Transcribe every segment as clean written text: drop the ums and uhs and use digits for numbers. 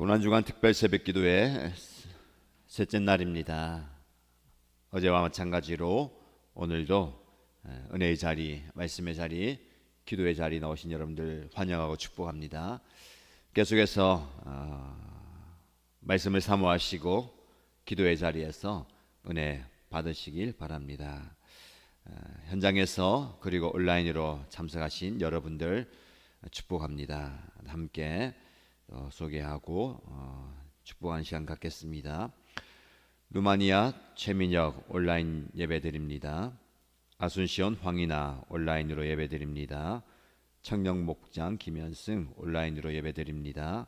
고난주간 특별 새벽기도의 셋째 날입니다. 어제와 마찬가지로 오늘도 은혜의 자리, 말씀의 자리, 기도의 자리 나오신 여러분들 환영하고 축복합니다. 계속해서 말씀을 사모하시고 기도의 자리에서 은혜 받으시길 바랍니다. 현장에서 그리고 온라인으로 참석하신 여러분들 축복합니다. 함께 소개하고 축복하는 시간 갖겠습니다. 루마니아 최민혁 온라인 예배드립니다. 아순시온 황이나 온라인으로 예배드립니다. 청령목장 김현승 온라인으로 예배드립니다.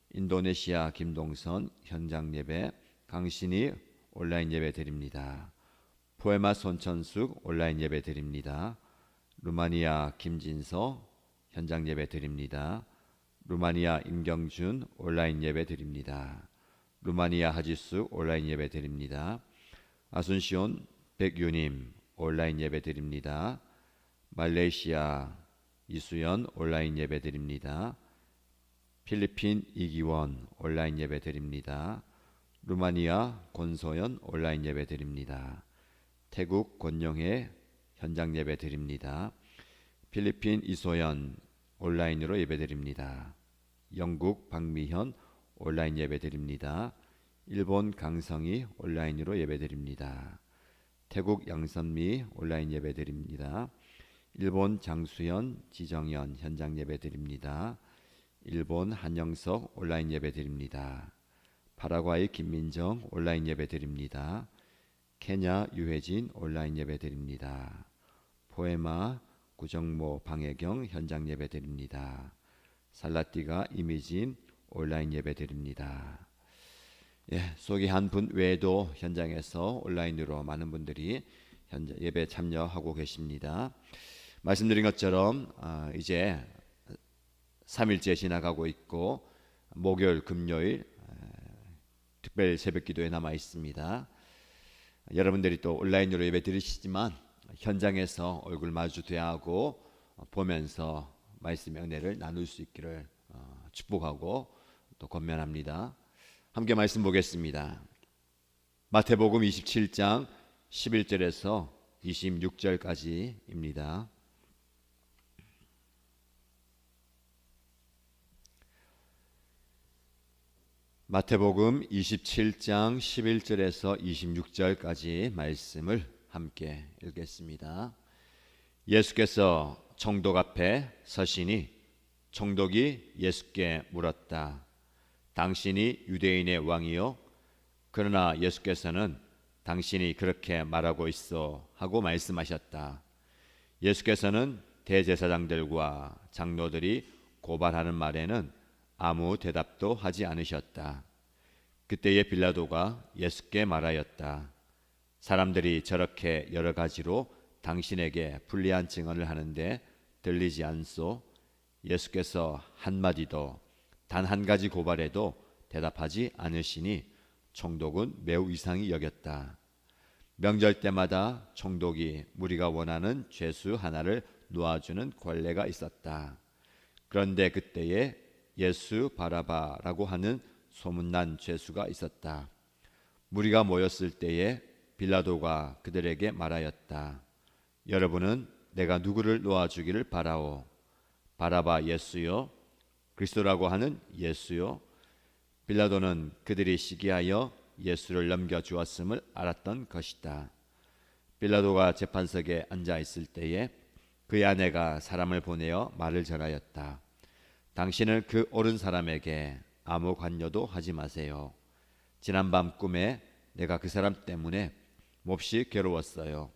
인도네시아 김동선 현장 예배, 강신이 온라인 예배드립니다. 포에마 손천숙 온라인 예배드립니다. 루마니아 김진서 현장 예배드립니다. 루마니아 임경준 온라인 예배 드립니다. 루마니아 하지숙 온라인 예배 드립니다. 아순시온 백유님 온라인 예배 드립니다. 말레이시아 이수연 온라인 예배 드립니다. 필리핀 이기원 온라인 예배 드립니다. 루마니아 권소연 온라인 예배 드립니다. 태국 권영혜 현장 예배 드립니다. 필리핀 이소연 온라인으로 예배드립니다. 영국 박미현 온라인 예배드립니다. 일본 강성희 온라인으로 예배드립니다. 태국 양선미 온라인 예배드립니다. 일본 장수연 지정연 현장 예배드립니다. 일본 한영석 온라인 예배드립니다. 파라과이 김민정 온라인 예배드립니다. 케냐 유혜진 온라인 예배드립니다. 포에마 구정모 방혜경 현장 예배 드립니다. 살라띠가 이미진 온라인 예배 드립니다. 소개한 분 외에도 현장에서 온라인으로 많은 분들이 현재 예배 참여하고 계십니다. 말씀드린 것처럼 이제 3일째 지나가고 있고 목요일, 금요일 특별 새벽기도에 남아 있습니다. 여러분들이 또 온라인으로 예배 드리시지만 현장에서 얼굴 마주 대하고 보면서 말씀의 은혜를 나눌 수 있기를 축복하고 또 권면합니다. 함께 말씀 보겠습니다. 마태복음 27장 11절에서 26절까지입니다. 마태복음 27장 11절에서 26절까지 말씀을 함께 읽겠습니다. 예수께서 총독 앞에 서시니 총독이 예수께 물었다. 당신이 유대인의 왕이요? 그러나 예수께서는 당신이 그렇게 말하고 있어 하고 말씀하셨다. 예수께서는 대제사장들과 장로들이 고발하는 말에는 아무 대답도 하지 않으셨다. 그때에 빌라도가 예수께 말하였다. 사람들이 저렇게 여러 가지로 당신에게 불리한 증언을 하는데 들리지 않소? 예수께서 한마디도 단 한 가지 고발에도 대답하지 않으시니 총독은 매우 이상히 여겼다. 명절 때마다 총독이 무리가 원하는 죄수 하나를 놓아주는 관례가 있었다. 그런데 그때에 예수 바라바라고 하는 소문난 죄수가 있었다. 무리가 모였을 때에 빌라도가 그들에게 말하였다. 여러분은 내가 누구를 놓아주기를 바라오? 바라바 예수요? 그리스도라고 하는 예수요? 빌라도는 그들이 시기하여 예수를 넘겨주었음을 알았던 것이다. 빌라도가 재판석에 앉아 있을 때에 그의 아내가 사람을 보내어 말을 전하였다. 당신은 그 옳은 사람에게 아무 관여도 하지 마세요. 지난밤 꿈에 내가 그 사람 때문에 몹시 괴로웠어요.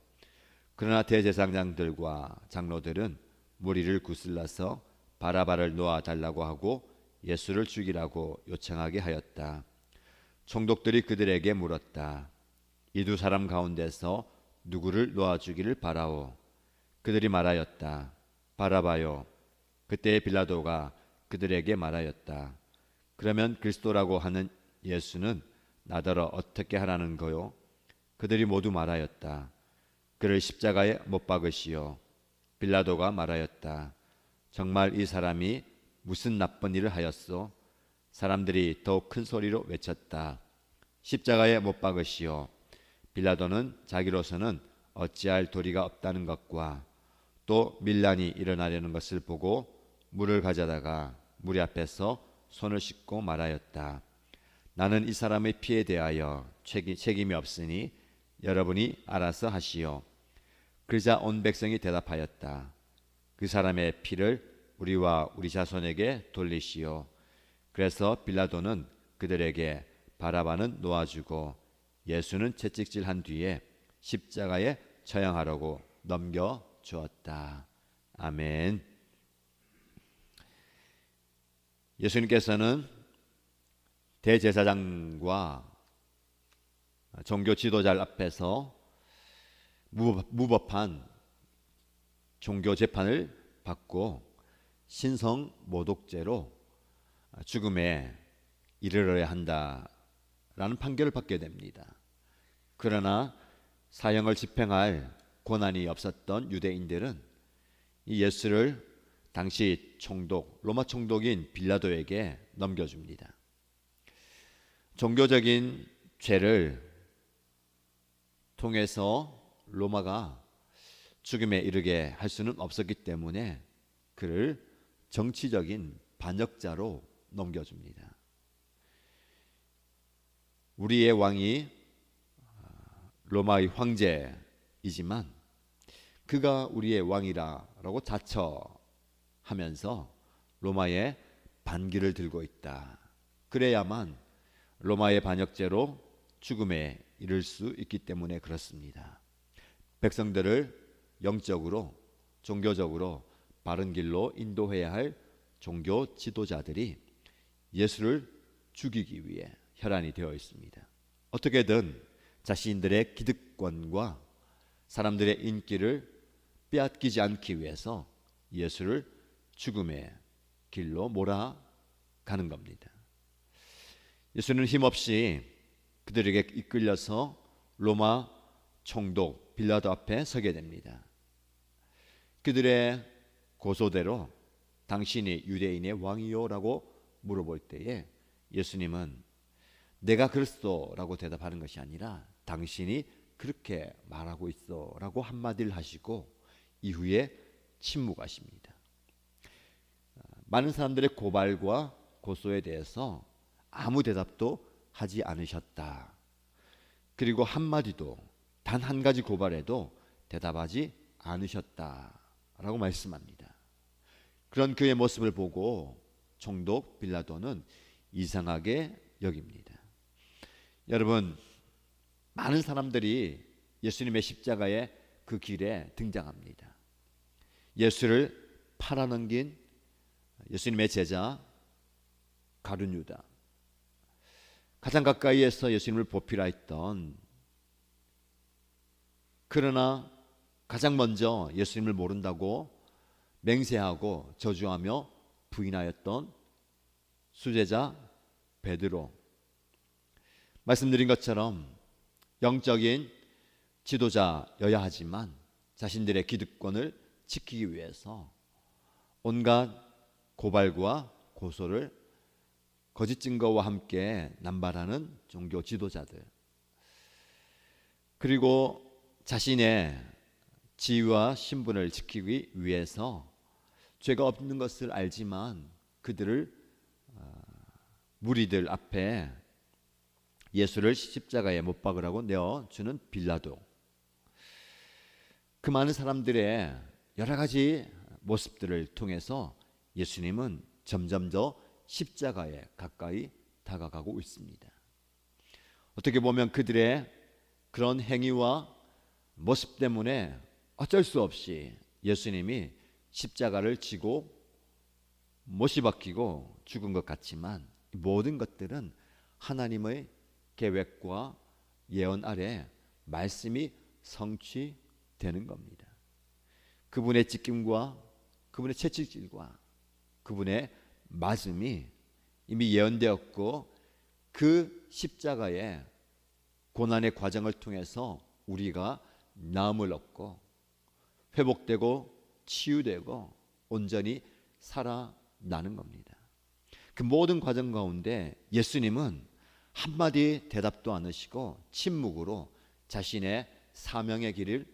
그러나 대제사장들과 장로들은 무리를 구슬러서 바라바를 놓아달라고 하고 예수를 죽이라고 요청하게 하였다. 총독들이 그들에게 물었다. 이 두 사람 가운데서 누구를 놓아주기를 바라오? 그들이 말하였다. 바라바요. 그때에 빌라도가 그들에게 말하였다. 그러면 그리스도라고 하는 예수는 나더러 어떻게 하라는 거요? 그들이 모두 말하였다. 그를 십자가에 못 박으시오. 빌라도가 말하였다. 정말 이 사람이 무슨 나쁜 일을 하였소? 사람들이 더욱 큰 소리로 외쳤다. 십자가에 못 박으시오. 빌라도는 자기로서는 어찌할 도리가 없다는 것과 또 밀란이 일어나려는 것을 보고 물을 가져다가 무리 앞에서 손을 씻고 말하였다. 나는 이 사람의 피에 대하여 책임이 없으니 여러분이 알아서 하시오. 그러자 온 백성이 대답하였다. 그 사람의 피를 우리와 우리 자손에게 돌리시오. 그래서 빌라도는 그들에게 바라바는 놓아주고 예수는 채찍질한 뒤에 십자가에 처형하라고 넘겨주었다. 아멘. 예수님께서는 대제사장과 종교 지도자 앞에서 무법한 종교 재판을 받고 신성 모독죄로 죽음에 이르러야 한다라는 판결을 받게 됩니다. 그러나 사형을 집행할 권한이 없었던 유대인들은 이 예수를 당시 총독, 로마 총독인 빌라도에게 넘겨줍니다. 종교적인 죄를 통해서 로마가 죽음에 이르게 할 수는 없었기 때문에 그를 정치적인 반역자로 넘겨줍니다. 우리의 왕이 로마의 황제이지만 그가 우리의 왕이라고 자처하면서 로마의 반기를 들고 있다. 그래야만 로마의 반역죄로 죽음에 이를 수 있기 때문에 그렇습니다. 백성들을 영적으로 종교적으로 바른 길로 인도해야 할 종교 지도자들이 예수를 죽이기 위해 혈안이 되어 있습니다. 어떻게든 자신들의 기득권과 사람들의 인기를 빼앗기지 않기 위해서 예수를 죽음의 길로 몰아가는 겁니다. 예수는 힘없이 그들에게 이끌려서 로마 총독 빌라도 앞에 서게 됩니다. 그들의 고소대로 당신이 유대인의 왕이요라고 물어볼 때에 예수님은 내가 그리스도라고 대답하는 것이 아니라 당신이 그렇게 말하고 있어라고 한마디를 하시고 이후에 침묵하십니다. 많은 사람들의 고발과 고소에 대해서 아무 대답도 하지 않으셨다. 그리고 한마디도 단 한 가지 고발에도 대답하지 않으셨다라고 말씀합니다. 그런 그의 모습을 보고 총독 빌라도는 이상하게 여깁니다. 여러분, 많은 사람들이 예수님의 십자가의 그 길에 등장합니다. 예수를 팔아넘긴 예수님의 제자 가룟 유다, 가장 가까이에서 예수님을 보필하 했던, 그러나 가장 먼저 예수님을 모른다고 맹세하고 저주하며 부인하였던 수제자 베드로, 말씀드린 것처럼 영적인 지도자여야 하지만 자신들의 기득권을 지키기 위해서 온갖 고발과 고소를 거짓 증거와 함께 남발하는 종교 지도자들, 그리고 자신의 지위와 신분을 지키기 위해서 죄가 없는 것을 알지만 그들을 무리들 앞에 예수를 십자가에 못 박으라고 내어주는 빌라도, 그 많은 사람들의 여러 가지 모습들을 통해서 예수님은 점점 더 십자가에 가까이 다가가고 있습니다. 어떻게 보면 그들의 그런 행위와 모습 때문에 어쩔 수 없이 예수님이 십자가를 지고 못이 박히고 죽은 것 같지만 모든 것들은 하나님의 계획과 예언 아래 말씀이 성취되는 겁니다. 그분의 찢김과 그분의 채찍질과 그분의 맞음이 이미 예언되었고 그 십자가의 고난의 과정을 통해서 우리가 나음을 얻고 회복되고 치유되고 온전히 살아나는 겁니다. 그 모든 과정 가운데 예수님은 한마디 대답도 안 하시고 침묵으로 자신의 사명의 길을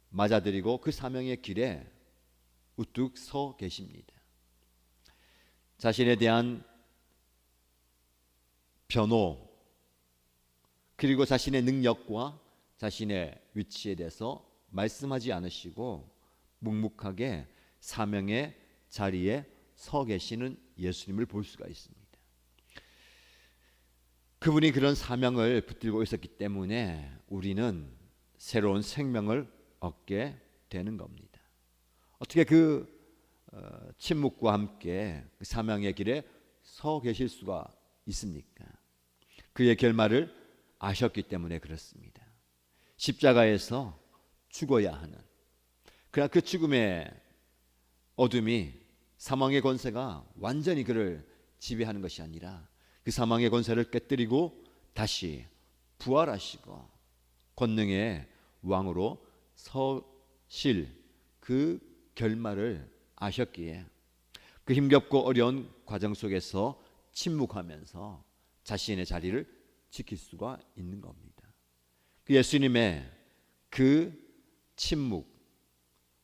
맞아들이고 그 사명의 길에 우뚝 서 계십니다. 자신에 대한 변호 그리고 자신의 능력과 자신의 위치에 대해서 말씀하지 않으시고 묵묵하게 사명의 자리에 서 계시는 예수님을 볼 수가 있습니다. 그분이 그런 사명을 붙들고 있었기 때문에 우리는 새로운 생명을 얻게 되는 겁니다. 어떻게 그 침묵과 함께 그 사명의 길에 서 계실 수가 있습니까? 그의 결말을 아셨기 때문에 그렇습니다. 십자가에서 죽어야 하는, 그러나 그 죽음의 어둠이, 사망의 권세가 완전히 그를 지배하는 것이 아니라 그 사망의 권세를 깨뜨리고 다시 부활하시고 권능의 왕으로 서실 그 결말을 아셨기에 그 힘겹고 어려운 과정 속에서 침묵하면서 자신의 자리를 지킬 수가 있는 겁니다. 그 예수님의 그 침묵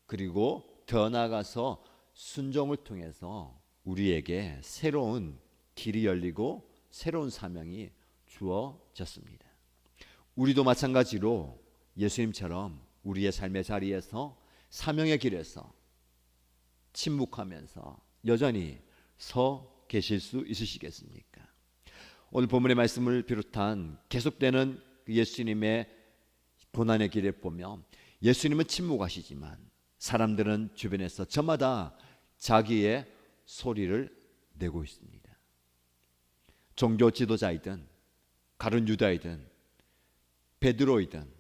그리고 더 나아가서 순종을 통해서 우리에게 새로운 길이 열리고 새로운 사명이 주어졌습니다. 우리도 마찬가지로 예수님처럼 우리의 삶의 자리에서 사명의 길에서 침묵하면서 여전히 서 계실 수 있으시겠습니까? 오늘 본문의 말씀을 비롯한 계속되는 예수님의 고난의 길에 보면 예수님은 침묵하시지만 사람들은 주변에서 저마다 자기의 소리를 내고 있습니다. 종교 지도자이든 가룟 유다이든 베드로이든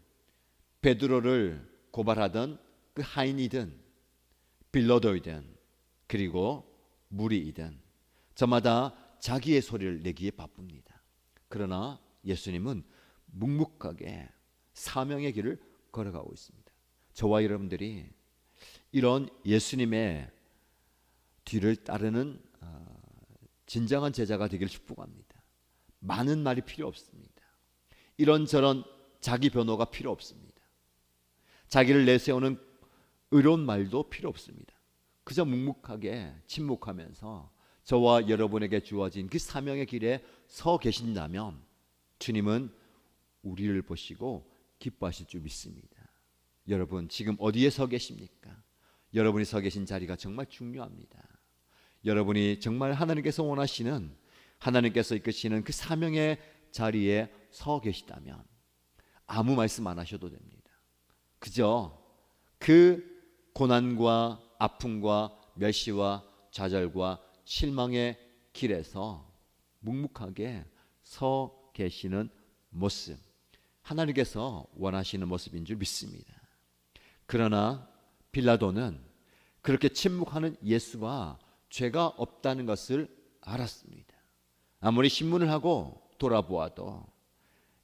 베드로를 고발하던 그 하인이든 빌라도이든 그리고 무리이든 저마다 자기의 소리를 내기에 바쁩니다. 그러나 예수님은 묵묵하게 사명의 길을 걸어가고 있습니다. 저와 여러분들이 이런 예수님의 뒤를 따르는 진정한 제자가 되기를 축복합니다. 많은 말이 필요 없습니다. 이런저런 자기 변호가 필요 없습니다. 자기를 내세우는 의로운 말도 필요 없습니다. 그저 묵묵하게 침묵하면서 저와 여러분에게 주어진 그 사명의 길에 서 계신다면 주님은 우리를 보시고 기뻐하실 줄 믿습니다. 여러분 지금 어디에 서 계십니까? 여러분이 서 계신 자리가 정말 중요합니다. 여러분이 정말 하나님께서 원하시는, 하나님께서 이끄시는 그 사명의 자리에 서 계시다면 아무 말씀 안 하셔도 됩니다. 그저 그 고난과 아픔과 멸시와 좌절과 실망의 길에서 묵묵하게 서 계시는 모습, 하나님께서 원하시는 모습인 줄 믿습니다. 그러나 빌라도는 그렇게 침묵하는 예수가 죄가 없다는 것을 알았습니다. 아무리 신문을 하고 돌아보아도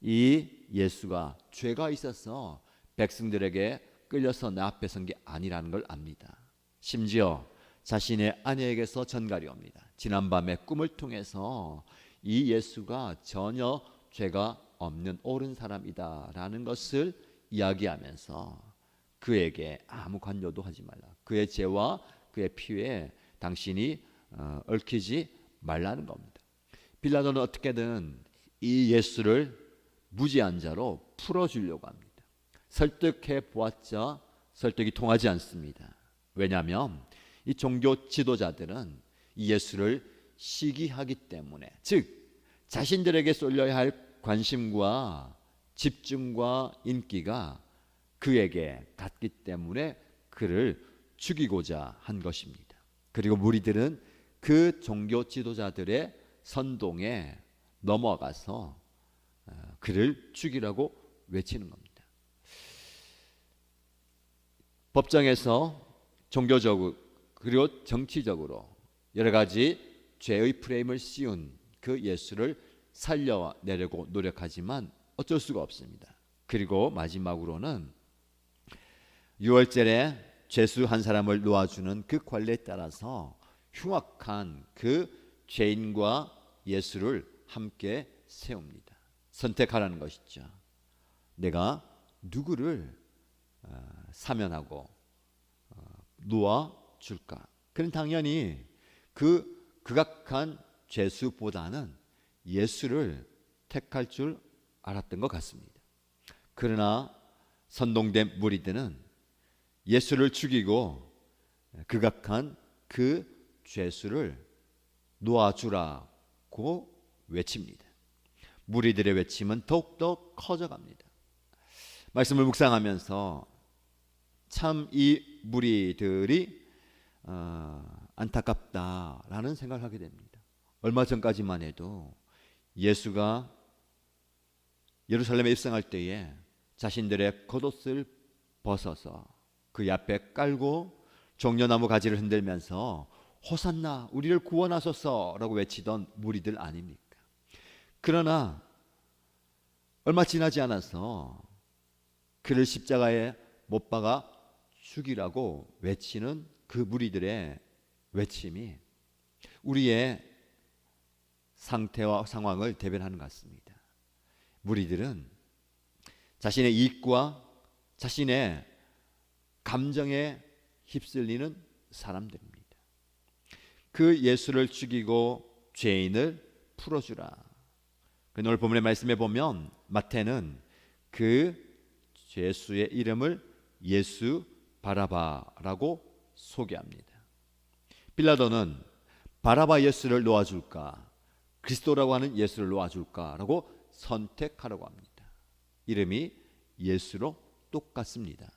이 예수가 죄가 있어서 백성들에게 끌려서 내 앞에 선 게 아니라는 걸 압니다. 심지어 자신의 아내에게서 전갈이 옵니다. 지난밤에 꿈을 통해서 이 예수가 전혀 죄가 없는 옳은 사람이다라는 것을 이야기하면서 그에게 아무 관여도 하지 말라. 그의 죄와 그의 피에 당신이 얽히지 말라는 겁니다. 빌라도는 어떻게든 이 예수를 무죄한 자로 풀어주려고 합니다. 설득해 보았자 설득이 통하지 않습니다. 왜냐하면 이 종교 지도자들은 이 예수를 시기하기 때문에, 즉 자신들에게 쏠려야 할 관심과 집중과 인기가 그에게 갔기 때문에 그를 죽이고자 한 것입니다. 그리고 무리들은 그 종교 지도자들의 선동에 넘어가서 그를 죽이라고 외치는 겁니다. 법정에서 종교적으로 그리고 정치적으로 여러 가지 죄의 프레임을 씌운 그 예수를 살려내려고 노력하지만 어쩔 수가 없습니다. 그리고 마지막으로는 유월절에 죄수 한 사람을 놓아주는 그 관례에 따라서 흉악한 그 죄인과 예수를 함께 세웁니다. 선택하라는 것이죠. 내가 누구를 사면하고 놓아줄까? 그는 당연히 그 극악한 죄수보다는 예수를 택할 줄 알았던 것 같습니다. 그러나 선동된 무리들은 예수를 죽이고 극악한 그 죄수를 놓아주라고 외칩니다. 무리들의 외침은 더욱더 커져갑니다. 말씀을 묵상하면서 참 이 무리들이 안타깝다라는 생각을 하게 됩니다. 얼마 전까지만 해도 예수가 예루살렘에 입성할 때에 자신들의 겉옷을 벗어서 그 앞에 깔고 종려나무 가지를 흔들면서 호산나 우리를 구원하소서라고 외치던 무리들 아닙니까? 그러나 얼마 지나지 않아서 그를 십자가에 못 박아 죽이라고 외치는 그 무리들의 외침이 우리의 상태와 상황을 대변하는 것 같습니다. 무리들은 자신의 이익과 자신의 감정에 휩쓸리는 사람들입니다. 그 예수를 죽이고 죄인을 풀어주라. 오늘 본문의 말씀에 보면 마태는 그 예수의 이름을 예수 바라바라고 소개합니다. 빌라도는 바라바 예수를 놓아줄까, 그리스도라고 하는 예수를 놓아줄까라고 선택하라고 합니다. 이름이 예수로 똑같습니다.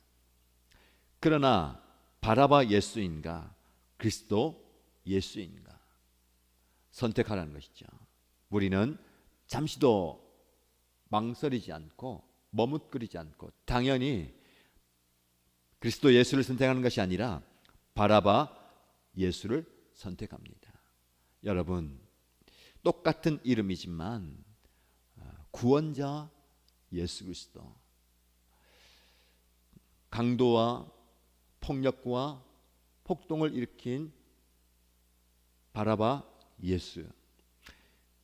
그러나 바라바 예수인가, 그리스도 예수인가 선택하라는 것이죠. 우리는 잠시도 망설이지 않고 머뭇거리지 않고 당연히 그리스도 예수를 선택하는 것이 아니라 바라바 예수를 선택합니다. 여러분, 똑같은 이름이지만 구원자 예수 그리스도, 강도와 폭력과 폭동을 일으킨 바라바 예수,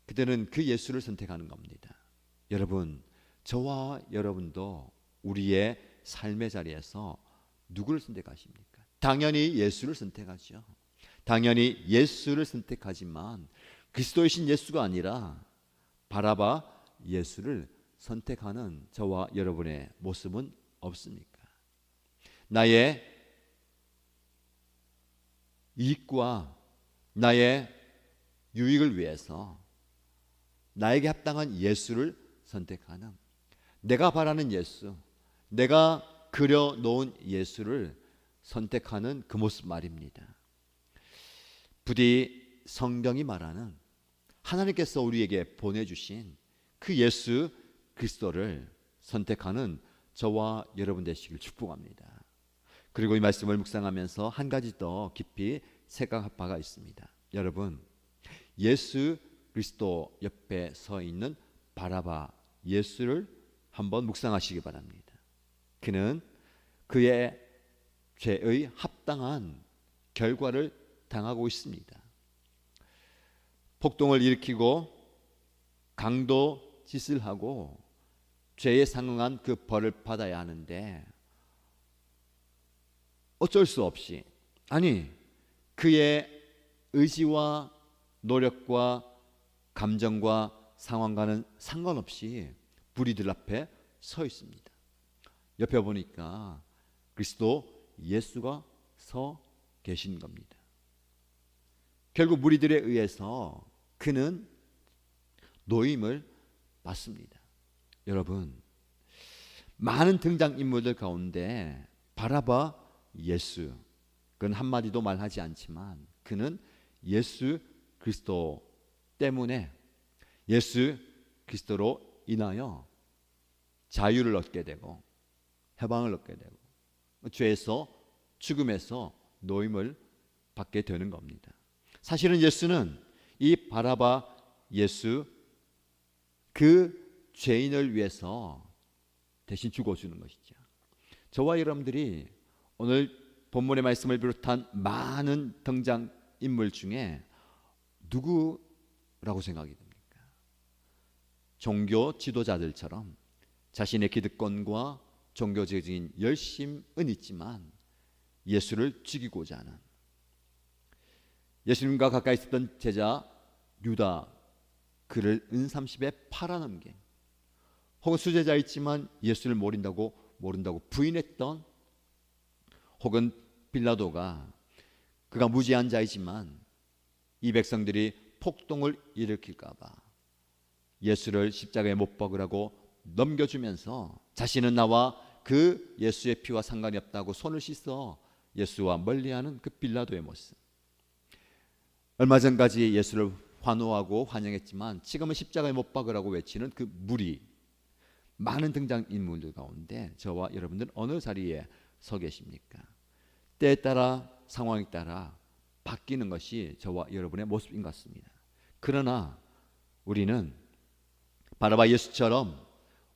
그들은 그 예수를 선택하는 겁니다. 여러분, 저와 여러분도 우리의 삶의 자리에서 누구를 선택하십니까? 당연히 예수를 선택하죠. 당연히 예수를 선택하지만 그리스도이신 예수가 아니라 바라바 예수를 선택하는 저와 여러분의 모습은 없습니까? 나의 이익과 나의 유익을 위해서 나에게 합당한 예수를 선택하는, 내가 바라는 예수, 내가 그려놓은 예수를 선택하는 그 모습 말입니다. 부디 성경이 말하는 하나님께서 우리에게 보내주신 그 예수 그리스도를 선택하는 저와 여러분 되시길 축복합니다. 그리고 이 말씀을 묵상하면서 한 가지 더 깊이 생각할 바가 있습니다. 여러분, 예수 그리스도 옆에 서 있는 바라바 예수를 한번 묵상하시기 바랍니다. 그는 그의 죄의 합당한 결과를 당하고 있습니다. 폭동을 일으키고 강도 짓을 하고 죄에 상응한 그 벌을 받아야 하는데 어쩔 수 없이, 아니 그의 의지와 노력과 감정과 상황과는 상관없이 무리들 앞에 서 있습니다. 옆에 보니까 그리스도 예수가 서 계신 겁니다. 결국 무리들에 의해서 그는 노임을 받습니다. 여러분, 많은 등장인물들 가운데 바라바 예수, 그건 한마디도 말하지 않지만 그는 예수 그리스도 때문에, 예수 그리스도로 인하여 자유를 얻게 되고 해방을 얻게 되고 죄에서, 죽음에서 노임을 받게 되는 겁니다. 사실은 예수는 이 바라바 예수, 그 죄인을 위해서 대신 죽어주는 것이죠. 저와 여러분들이 오늘 본문의 말씀을 비롯한 많은 등장인물 중에 누구라고 생각이 듭니까? 종교 지도자들처럼 자신의 기득권과 종교적인 열심은 있지만 예수를 죽이고자 하는, 예수님과 가까이 있었던 제자 유다, 그를 은삼십에 팔아넘긴, 혹은 수제자 있지만 예수를 모른다고 부인했던, 혹은 빌라도가 그가 무지한 자이지만 이 백성들이 폭동을 일으킬까 봐 예수를 십자가에 못 박으라고 넘겨주면서 자신은 나와 그 예수의 피와 상관이 없다고 손을 씻어 예수와 멀리하는 그 빌라도의 모습. 얼마 전까지 예수를 환호하고 환영했지만 지금은 십자가에 못 박으라고 외치는 그 무리, 많은 등장인물들 가운데 저와 여러분들은 어느 자리에 서 계십니까? 때에 따라, 상황에 따라 바뀌는 것이 저와 여러분의 모습인 것 같습니다. 그러나 우리는 바라바 예수처럼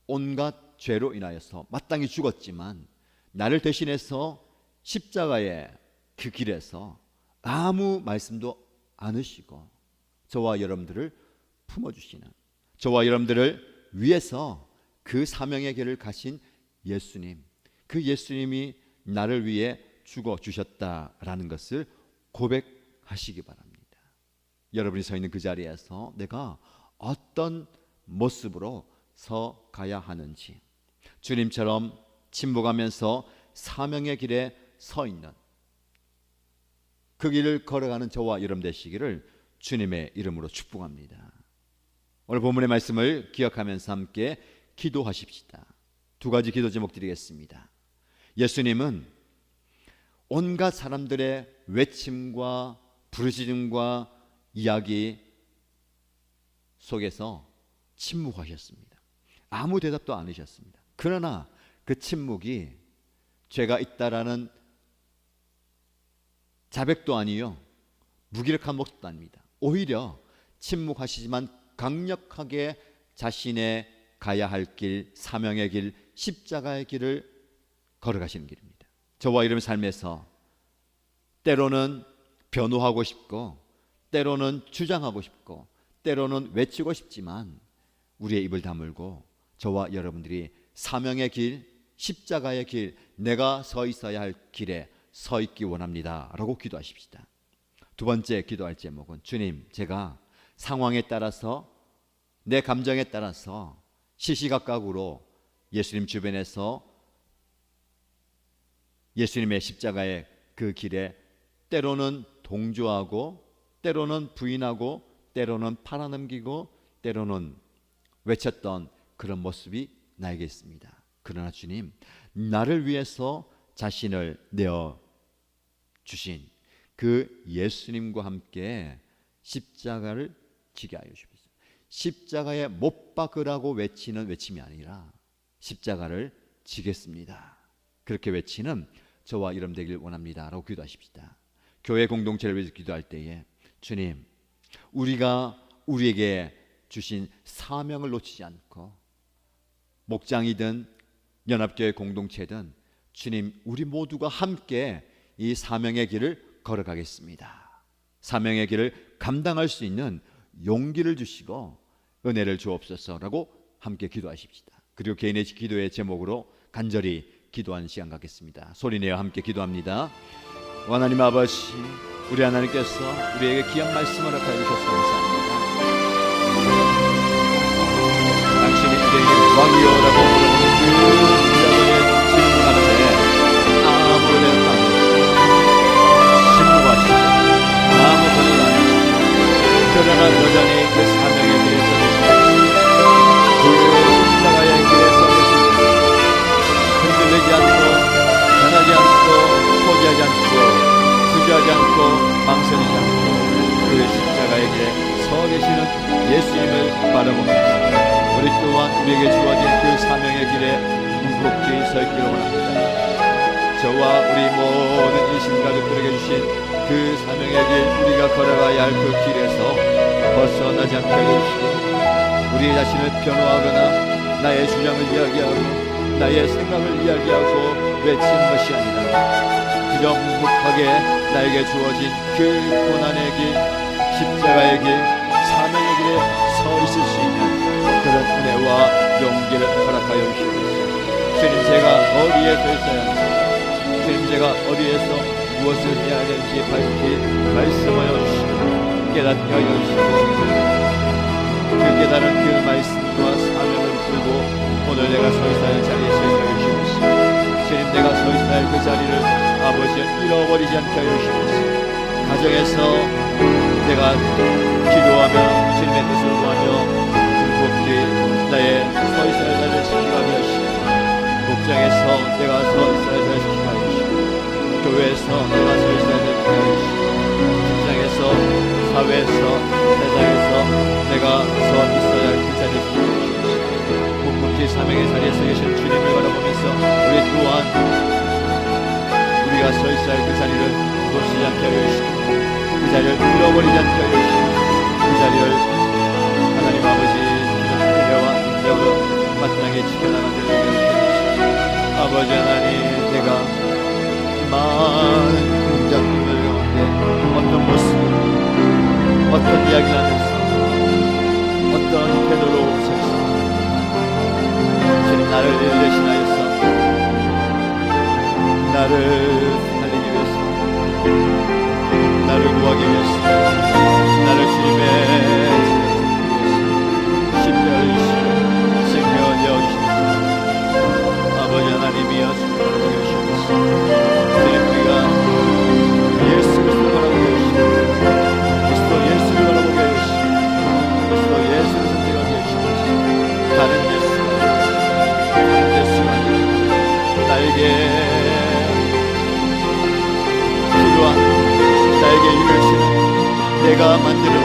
온갖 죄로 인하여서 마땅히 죽었지만 나를 대신해서 십자가의 그 길에서 아무 말씀도 않으시고 저와 여러분들을 품어주시는, 저와 여러분들을 위해서 그 사명의 길을 가신 예수님, 그 예수님이 나를 위해 죽어주셨다라는 것을 고백하시기 바랍니다. 여러분이 서 있는 그 자리에서 내가 어떤 모습으로 서 가야 하는지, 주님처럼 침묵하면서 사명의 길에 서 있는 그 길을 걸어가는 저와 여러분 되시기를 주님의 이름으로 축복합니다. 오늘 본문의 말씀을 기억하면서 함께 기도하십시다. 두 가지 기도 제목 드리겠습니다. 예수님은 온갖 사람들의 외침과 부르짖음과 이야기 속에서 침묵하셨습니다. 아무 대답도 안 하셨습니다. 그러나 그 침묵이 죄가 있다라는 자백도 아니요, 무기력한 모습도 아닙니다. 오히려 침묵하시지만 강력하게 자신의 가야 할 길, 사명의 길, 십자가의 길을 걸어가시는 길입니다. 저와 여러분 삶에서 때로는 변호하고 싶고, 때로는 주장하고 싶고, 때로는 외치고 싶지만 우리의 입을 다물고 저와 여러분들이 사명의 길, 십자가의 길, 내가 서 있어야 할 길에 서 있기 원합니다 라고 기도하십시다. 두 번째 기도할 제목은 주님, 제가 상황에 따라서, 내 감정에 따라서 시시각각으로 예수님 주변에서 예수님의 십자가의 그 길에 때로는 동조하고, 때로는 부인하고, 때로는 팔아넘기고, 때로는 외쳤던 그런 모습이 나에게 있습니다. 그러나 주님, 나를 위해서 자신을 내어 주신 그 예수님과 함께 십자가를 지게 하여 주십시오. 십자가에 못 박으라고 외치는 외침이 아니라 십자가를 지겠습니다, 그렇게 외치는 저와 여러분 되길 원합니다 라고 기도하십시다. 교회 공동체를 위해서 기도할 때에 주님, 우리가 우리에게 주신 사명을 놓치지 않고, 목장이든 연합교회 공동체든 주님, 우리 모두가 함께 이 사명의 길을 걸어가겠습니다. 사명의 길을 감당할 수 있는 용기를 주시고 은혜를 주옵소서라고 함께 기도하십시다. 그리고 개인의 기도의 제목으로 간절히 기도하는 시간 갖겠습니다. 소리내어 함께 기도합니다. 하나님 아버지, 우리 하나님께서 우리에게 귀한 말씀을 허락하여 주셔서 감사합니다. 당신이 우리에게 왕이여라고 부르는 그 여러분의 질문하는데 아무 대답도 안 하시고 침묵하시고 아무 소리도 안 하시고, 그러나 여전히 그 사명의 길에 서 계시고 그 십자가의 길에 서 계시고 흔들리지 않고 변하지 않고 포기하지 않고 주저하지 않고 망설이지 않고 그 십자가의 길에 서 계시는 예수님을 바라보면서 우리 또한 우리에게 주어진 그 사명의 길에 묵묵히 서 있기를 원합니다. 저와 우리 모든 이 신가족들에게 주신 그 사명의 길, 우리가 걸어가야 할 그 길에서 벗어나지 않게 해주시고, 우리 자신을 변호하거나 나의 주장을 이야기하고 나의 생각을 이야기하고 외치는 것이 아니라 그저 묵묵하게 나에게 주어진 그 고난의 길, 십자가의 길, 사명의 길에 서 있을 수 있는 그런 은혜와 용기를 허락하여 주시옵소서. 주님, 제가 어디에 서 있어야 하는지, 주님, 제가 어디에서 무엇을 해야 되는지 밝히 말씀하여 주시고 깨닫게 하여 주시고, 그 깨달은 그 말씀과 사명을 풀고 오늘 내가 서 있어야 할 자리에 서 있게 하여 주시옵소서. 주님, 내가 서 있어야 할 그 자리를 아버지 잃어버리지 않게 하여 주시옵소서. 가정에서 내가 기도하며 주님의 뜻을 구하며 묵묵히 나의 서 있어야 할 자리를 지키게 하여 주시고, 목장에서 내가 서 있어야 할 자리를 지키게 하여 주시고, 교회에서 내가 서 있어야 할 자리를 지키게 하여 주시고, 직장에서, 사회에서, 세상에서 내가 서 있어야 할 그 자리를 지키게 하여 주시고, 묵묵히 사명의 자리에 서 계신 주님을 바라보면서 우리 또한 우리가 서 있어야 할 그 자리를 놓치지 않게 하여 주시고, 그 자리를 잃어버리지 않게 하여 주시고, 그 자리를 하나님 아버지 주시는 은혜와 능력으로 마땅히 지켜나가게 하여 주시옵소서. 아버지 하나님, 내가 많은 긍정들 가운데 어떤 모습으로, 어떤 이야기를 하면서, 어떤 태도로 서 있습니다. 주님, 나를 대신하여서 나를 살리기 위해서, 나를 구하기 위해서, 나를 주님의 십자가를 지시고 생명되어 주시옵소서. 아버지 하나님이여, 주님을 바라보게 하시옵소서. 주님, 우리가 예수 그리스도를 바라보게 하시고, 그리스도 예수를 바라보게 하시고, 그리스도 예수를 선택하게 하시옵소서. 다른 예수가 아니라 나에게 필요한, 나에게 힘을 주는, 내가 만들어